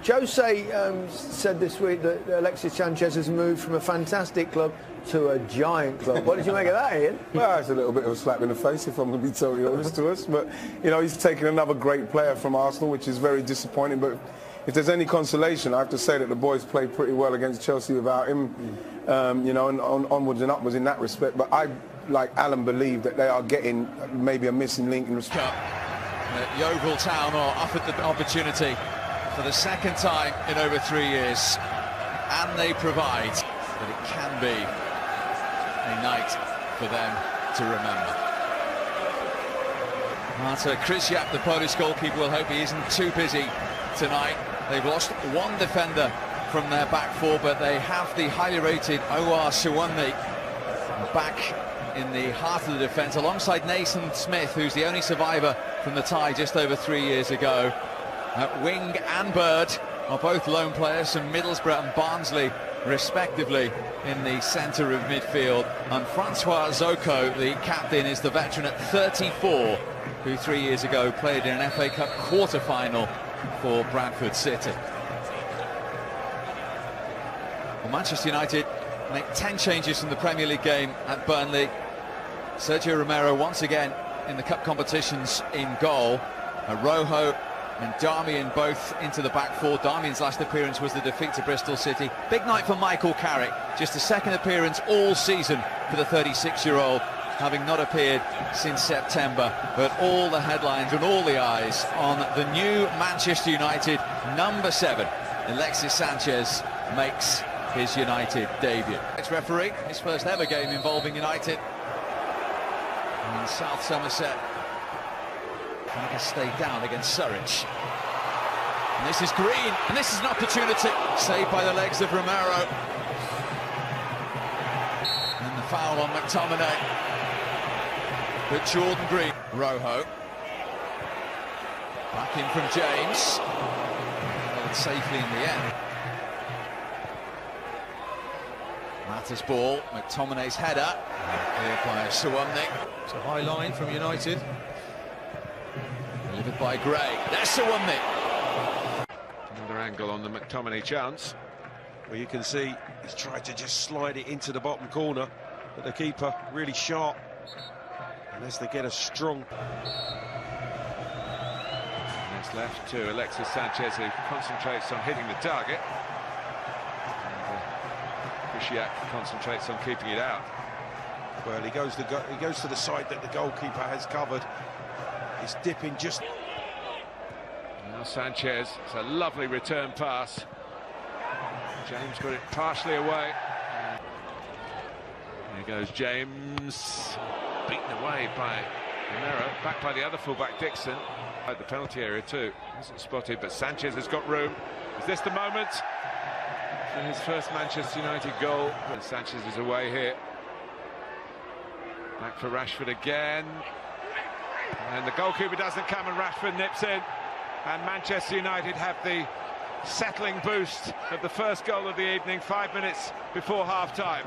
Jose said this week that Alexis Sanchez has moved from a fantastic club to a giant club. What did you make of that, Ian? Well, it's a little bit of a slap in the face, if I'm going to be totally honest to us. But, you know, he's taken another great player from Arsenal, which is very disappointing. But if there's any consolation, I have to say that the boys played pretty well against Chelsea without him, you know, and onwards and upwards in that respect. But I, like Alan, believe that they are getting maybe a missing link in respect. Yeovil Town are offered the opportunity for the second time in over 3 years, and they provide that it can be a night for them to remember. Marta Krysiak, the Polish goalkeeper, will hope he isn't too busy tonight. They've lost one defender from their back four, but they have the highly rated Owar Suwanli back in the heart of the defence, alongside Nathan Smith, who's the only survivor from the tie just over 3 years ago. Wing and Bird are both lone players from Middlesbrough and Barnsley, respectively, in the centre of midfield. And Francois Zoko, the captain, is the veteran at 34, who 3 years ago played in an FA Cup quarter-final for Bradford City. Well, Manchester United make 10 changes from the Premier League game at Burnley. Sergio Romero once again in the cup competitions in goal. Rojo and Darmian both into the back four. Darmian's last appearance was the defeat to Bristol City. Big night for Michael Carrick, just a second appearance all season for the 36-year-old, having not appeared since September. But all the headlines and all the eyes on the new Manchester United number 7. Alexis Sanchez makes his United debut. Ex-referee, his first ever game involving United in South Somerset. Trying to stay down against Surridge. And this is Green, and this is an opportunity. Saved by the legs of Romero. And the foul on McTominay. But Jordan Green. Rojo. Back in from James. Held safely in the end. Matta's ball, McTominay's header. Cleared by Suwanli. It's a high line from United. Delivered by Gray. There's Suwanli. Another angle on the McTominay chance, where you can see he's tried to just slide it into the bottom corner, but the keeper really sharp. Unless they get a strong... Next left to Alexis Sanchez, who concentrates on hitting the target. Krysiak concentrates on keeping it out. Well, he goes to the side that the goalkeeper has covered. He's dipping just... Now Sanchez, it's a lovely return pass. James got it partially away. There goes James, beaten away by Romero, back by the other fullback Dixon. At the penalty area too, hasn't spotted, but Sanchez has got room. Is this the moment for his first Manchester United goal? And Sanchez is away here. Back for Rashford again. And the goalkeeper doesn't come, and Rashford nips in. And Manchester United have the settling boost of the first goal of the evening, 5 minutes before half-time.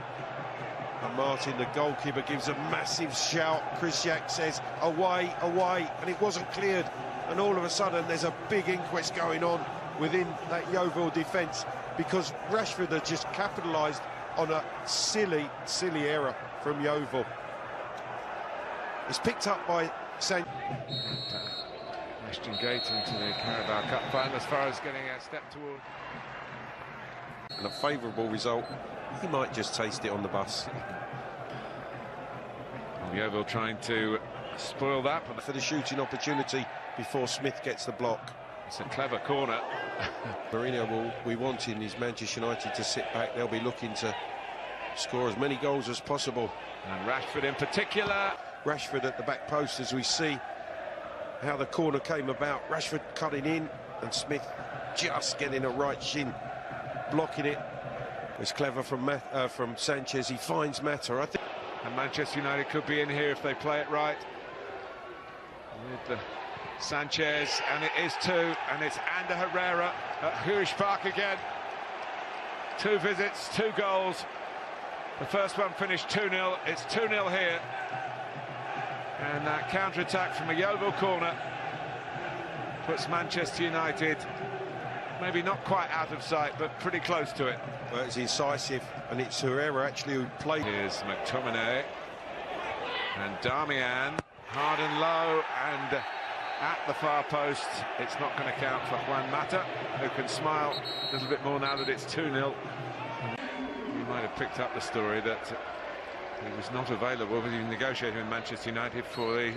And Martin, the goalkeeper, gives a massive shout. Krysiak says, away, away, and it wasn't cleared. And all of a sudden, there's a big inquest going on within that Yeovil defence, because Rashford has just capitalised on a silly, silly error from Yeovil. It's picked up by Saint. Ashton Gate into the Carabao Cup final, as far as getting a step toward. And a favourable result. He might just taste it on the bus. Yeovil trying to spoil that. For the shooting opportunity before Smith gets the block. It's a clever corner. Mourinho will be wanting his Manchester United to sit back. They'll be looking to score as many goals as possible. And Rashford in particular. Rashford at the back post, as we see how the corner came about. Rashford cutting in, and Smith just getting a right shin, blocking it. It's clever from Sanchez. He finds Mata, I think. And Manchester United could be in here if they play it right. With the Sanchez, and it is 2, and it's Ander Herrera at Huish Park again. 2 visits, 2 goals. The first one finished 2-0. It's 2-0 here. And that counter-attack from a Yeovil corner puts Manchester United maybe not quite out of sight, but pretty close to it. Well, it's incisive, and it's Herrera actually who played. Here's McTominay and Darmian, hard and low, and at the far post. It's not going to count for Juan Mata, who can smile a little bit more now that it's 2-0. You might have picked up the story that he was not available, but he was negotiating with Manchester United for the...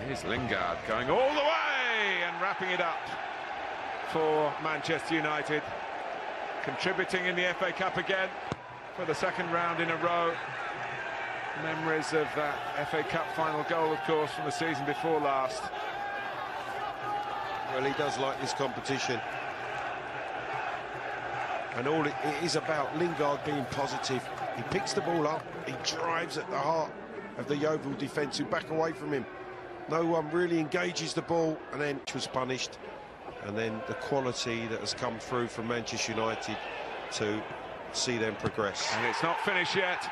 Here's Lingard going all the way and wrapping it up for Manchester United, contributing in the FA Cup again for the second round in a row. Memories of that FA Cup final goal, of course, from the season before last. Well, he does like this competition. And all it is about Lingard being positive. He picks the ball up, he drives at the heart of the Yeovil defence who back away from him. No one really engages the ball, and then was punished. And then the quality that has come through from Manchester United to see them progress. And it's not finished yet,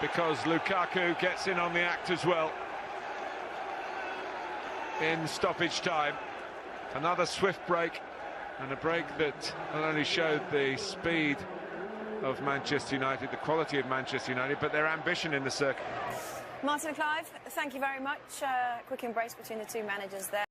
because Lukaku gets in on the act as well in stoppage time. Another swift break, and a break that not only showed the speed of Manchester United, the quality of Manchester United, but their ambition in the circuit. Martin and Clive, thank you very much. Quick embrace between the two managers there.